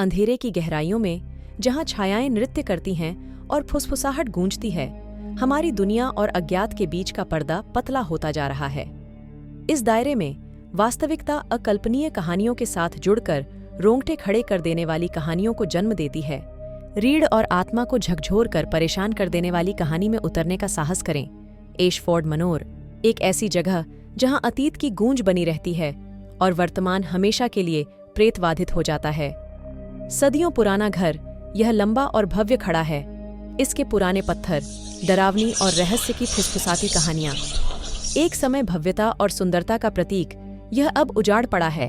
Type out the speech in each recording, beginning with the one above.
अंधेरे की गहराइयों में, जहां छायाएं नृत्य करती हैं और फुसफुसाहट गूंजती है, हमारी दुनिया और अज्ञात के बीच का पर्दा पतला होता जा रहा है। इस दायरे में वास्तविकता अकल्पनीय कहानियों के साथ जुड़कर रोंगटे खड़े कर देने वाली कहानियों को जन्म देती है। रीढ़ और आत्मा को झकझोर कर परेशान कर देने वाली कहानी में उतरने का साहस करें। एशफोर्ड मनोर, एक ऐसी जगह जहां अतीत की गूंज बनी रहती है और वर्तमान हमेशा के लिए प्रेतवाधित हो जाता है। सदियों पुराना घर, यह लंबा और भव्य खड़ा है। इसके पुराने पत्थर, डरावनी और रहस्य की फुसफुसाती कहानियां। एक समय भव्यता और सुंदरता का प्रतीक, यह अब उजाड़ पड़ा है।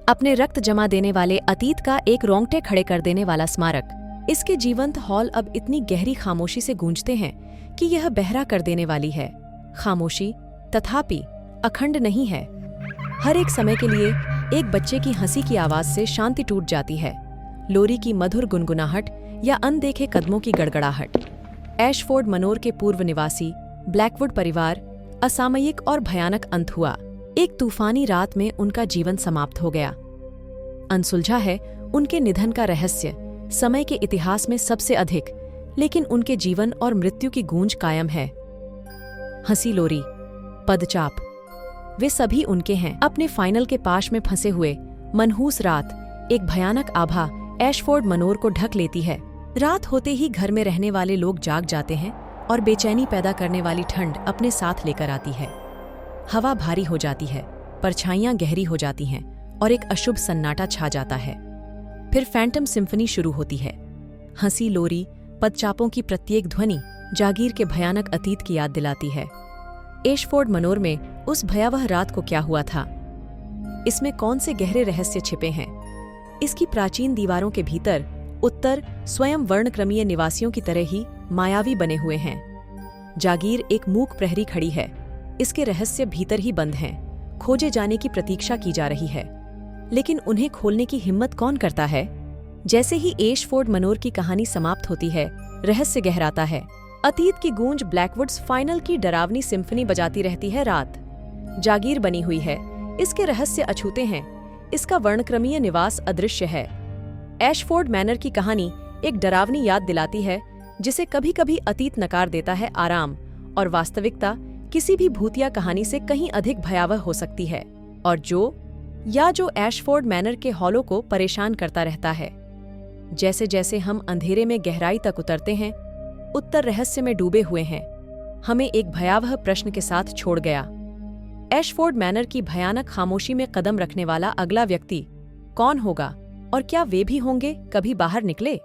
अपने रक्त जमा देने वाले अतीत का एक रोंगटे खड़े कर देने वाला स्मारक। इसके जीवंत हॉल अब इतनी गहरी खामोशी से गूंजते हैं कि यह बहरा कर देने वाली है। खामोशी तथापि अखंड नहीं है। हर एक समय के लिए एक बच्चे की हंसी की आवाज से शांति टूट जाती है, लोरी की मधुर गुनगुनाहट या अनदेखे कदमों की गड़गड़ाहट। एशफोर्ड मनोर के पूर्व निवासी ब्लैकवुड परिवार, असामयिक और भयानक अंत हुआ। एक तूफानी रात में उनका जीवन समाप्त हो गया। अनसुलझा है उनके निधन का रहस्य, समय के इतिहास में सबसे अधिक, लेकिन उनके जीवन और मृत्यु की गूंज कायम है। हंसी लोरी, पदचाप, वे सभी उनके हैं। अपने फाइनल के पाश में फंसे हुए मनहूस रात, एक भयानक आभा एशफोर्ड मनोर को ढक लेती है। रात होते ही घर में रहने वाले लोग जाग जाते हैं और बेचैनी पैदा करने वाली ठंड अपने साथ लेकर आती है। हवा भारी हो जाती है, परछाइयां गहरी हो जाती हैं और एक अशुभ सन्नाटा छा जाता है। फिर फैंटम सिम्फनी शुरू होती है। हंसी लोरी, पदचापों की प्रत्येक ध्वनि जागीर के भयानक अतीत की याद दिलाती है। एशफोर्ड मनोर में उस भयावह रात को क्या हुआ था? इसमें कौन से गहरे रहस्य छिपे हैं? इसकी प्राचीन दीवारों के भीतर उत्तर स्वयं वर्णक्रमीय निवासियों की तरह ही मायावी बने हुए हैं। जागीर एक मूक प्रहरी खड़ी है। इसके रहस्य भीतर ही बंद हैं, खोजे जाने की प्रतीक्षा की जा रही है, लेकिन उन्हें खोलने की हिम्मत कौन करता है? जैसे ही एशफोर्ड मनोर की कहानी समाप्त होती है, रहस्य गहराता है। अतीत की गूंज ब्लैकवुड्स फाइनल की डरावनी सिम्फनी बजाती रहती है। रात जागीर बनी हुई है, इसके रहस्य अछूते हैं, इसका वर्णक्रमीय निवास अदृश्य है। एशफोर्ड मैनर की कहानी एक डरावनी याद दिलाती है, जिसे कभी कभी अतीत नकार देता है आराम, और वास्तविकता किसी भी भूतिया कहानी से कहीं अधिक भयावह हो सकती है, और जो एशफोर्ड मैनर के हॉलों को परेशान करता रहता है। जैसे जैसे हम अंधेरे में गहराई तक उतरते हैं, उत्तर रहस्य में डूबे हुए हैं, हमें एक भयावह प्रश्न के साथ छोड़ गया। एशफोर्ड मैनर की भयानक खामोशी में कदम रखने वाला अगला व्यक्ति कौन होगा, और क्या वे भी होंगे कभी बाहर निकले?